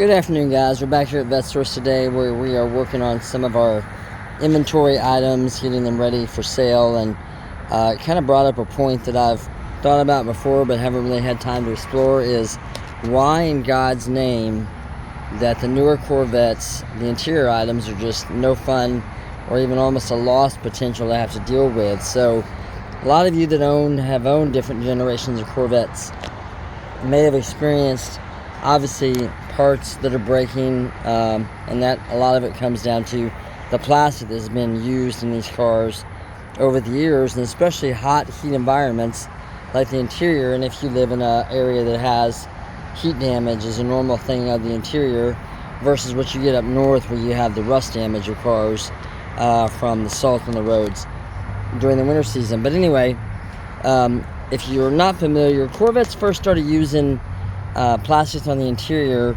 Good afternoon, guys. We're back here at VetteSource today where we are working on some of our inventory items, getting them ready for sale, and it kind of brought up a point that I've thought about before but haven't really had time to explore, is why in God's name that the newer Corvettes, the interior items, are just no fun or even almost a lost potential to have to deal with. So a lot of you that have owned different generations of Corvettes may have experienced, obviously, parts that are breaking, and that a lot of it comes down to the plastic that has been used in these cars over the years, and especially hot heat environments like the interior. And if you live in an area that has heat damage is a normal thing of the interior versus what you get up north where you have the rust damage of cars from the salt on the roads during the winter season. But anyway, if you're not familiar, Corvettes first started using plastics on the interior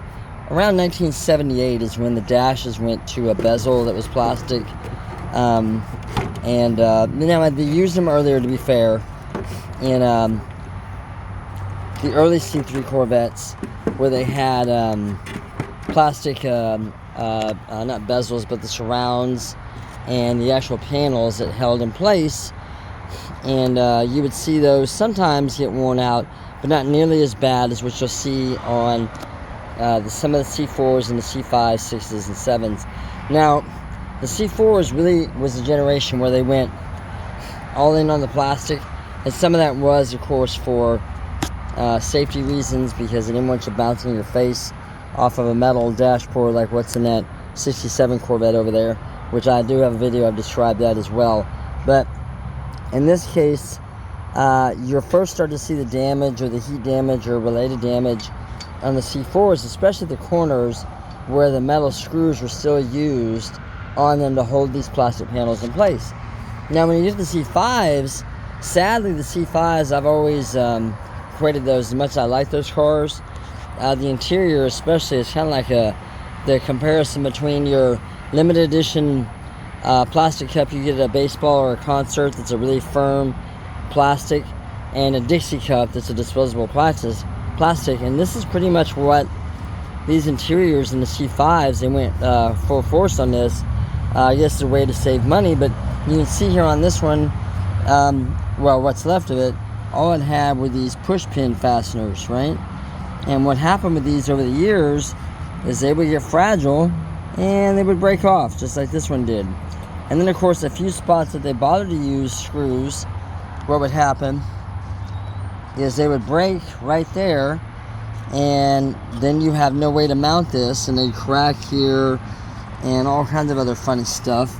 around 1978 is when the dashes went to a bezel that was plastic. Now they used them earlier, to be fair, in the early C3 Corvettes, where they had plastic, not bezels, but the surrounds and the actual panels that held in place. And you would see those sometimes get worn out, but not nearly as bad as what you'll see on some of the C4s and the C5s, 6s, and 7s. Now, the C4s really was the generation where they went all in on the plastic, and some of that was, of course, for safety reasons, because they didn't want you bouncing in your face off of a metal dashboard like what's in that 67 Corvette over there, which I do have a video I've described that as well. But in this case, you're first starting to see the damage or the heat damage or related damage on the C4s, especially the corners where the metal screws were still used on them to hold these plastic panels in place. Now, when you get to the C5s, sadly, the C5s, I've always equated those, as much as I like those cars, the interior especially is kind of like the comparison between your limited edition plastic cup you get at a baseball or a concert that's a really firm plastic, and a Dixie cup that's a disposable plastic. And this is pretty much what these interiors in the C5s, they went full force on this. I guess it's a way to save money, but you can see here on this one, well, what's left of it, all it had were these push pin fasteners, right? And what happened with these over the years is they would get fragile and they would break off, just like this one did. And then, of course, a few spots that they bothered to use screws, what would happen is they would break right there, and then you have no way to mount this, and they'd crack here and all kinds of other funny stuff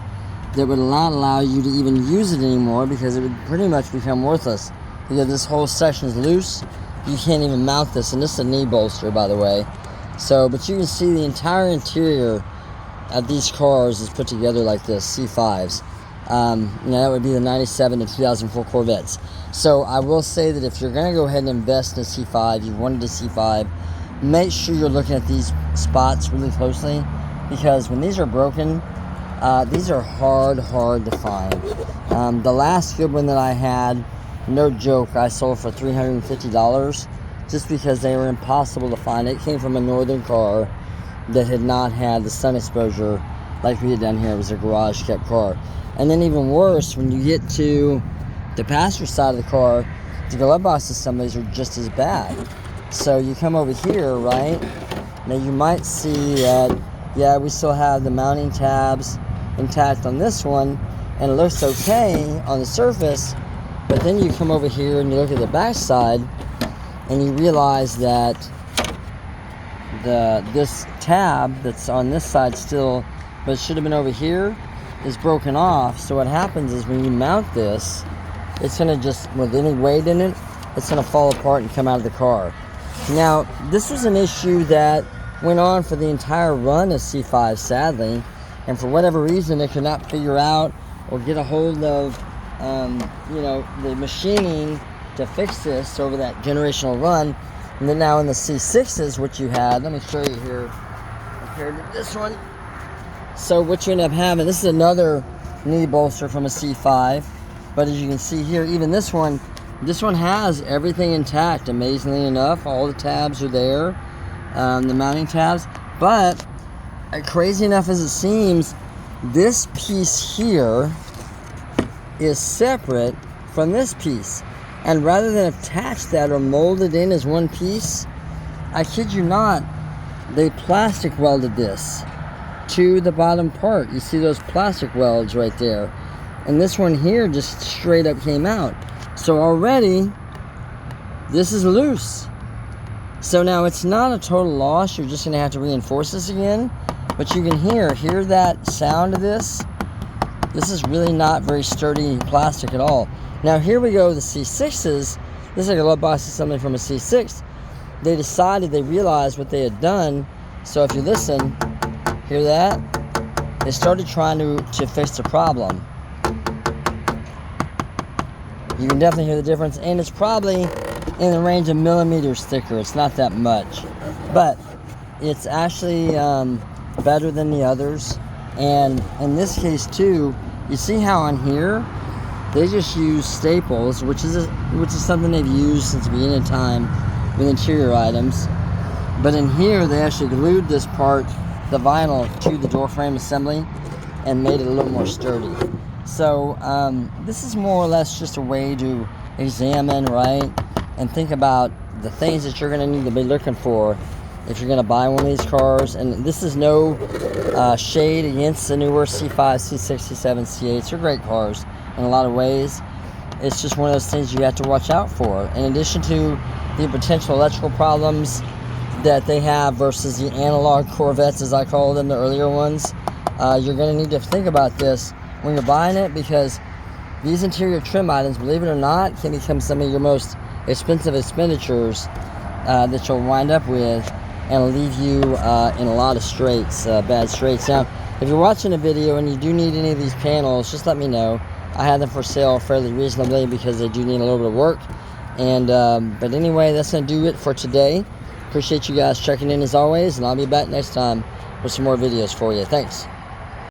that would not allow you to even use it anymore, because it would pretty much become worthless. Because this whole section is loose, you can't even mount this. And this is a knee bolster, by the way. So, but you can see the entire interior of these cars is put together like this, C5s. Now that would be the 97 to 2004 Corvettes. So I will say that if you're going to go ahead and invest in a C5, you wanted a C5, make sure you're looking at these spots really closely, because when these are broken, these are hard to find. The last good one that I had, no joke, I sold for $350 just because they were impossible to find. It came from a northern car that had not had the sun exposure like we had done here. It was a garage kept car. And then even worse, when you get to the passenger side of the car, the glove box assemblies are just as bad. So you come over here, right? Now you might see that, yeah, we still have the mounting tabs intact on this one, and it looks okay on the surface. But then you come over here and you look at the back side, and you realize that this tab that's on this side still, but it should have been over here, is broken off. So what happens is when you mount this, it's going to just, with any weight in it, it's going to fall apart and come out of the car. Now, this was an issue that went on for the entire run of C5, sadly, and for whatever reason they could not figure out or get a hold of the machining to fix this over that generational run. And then now in the C6s, what you had, let me show you here compared to this one. So what you end up having, this is another knee bolster from a C5, but as you can see here, even this one has everything intact, amazingly enough. All the tabs are there, the mounting tabs, But crazy enough as it seems, this piece here is separate from this piece. And rather than attach that or mold it in as one piece, I kid you not, they plastic welded this to the bottom part. You see those plastic welds right there. And this one here just straight up came out. So already, this is loose. So now it's not a total loss. You're just gonna have to reinforce this again. But you can hear that sound of this. This is really not very sturdy plastic at all. Now here we go, the C6s. This is like a glove box assembly from a C6. They realized what they had done. So if you listen, hear that? They started trying to fix the problem. You can definitely hear the difference, and it's probably in the range of millimeters thicker. It's not that much, but it's actually better than the others. And in this case too, you see how on here they just use staples, which is something they've used since the beginning of time with interior items. But in here they actually glued this part, the vinyl, to the door frame assembly and made it a little more sturdy. So this is more or less just a way to examine, right, and think about the things that you're going to need to be looking for if you're going to buy one of these cars. And this is no shade against the newer C5, C6, C7, C8s. They're great cars in a lot of ways. It's just one of those things you have to watch out for. In addition to the potential electrical problems that they have versus the analog Corvettes, as I call them, the earlier ones, you're going to need to think about this when you're buying it, because these interior trim items, believe it or not, can become some of your most expensive expenditures that you'll wind up with and leave you in a lot of straits, bad straits. Now, if you're watching a video and you do need any of these panels, just let me know. I have them for sale fairly reasonably because they do need a little bit of work. And but anyway, that's going to do it for today. Appreciate you guys checking in as always, and I'll be back next time with some more videos for you. Thanks.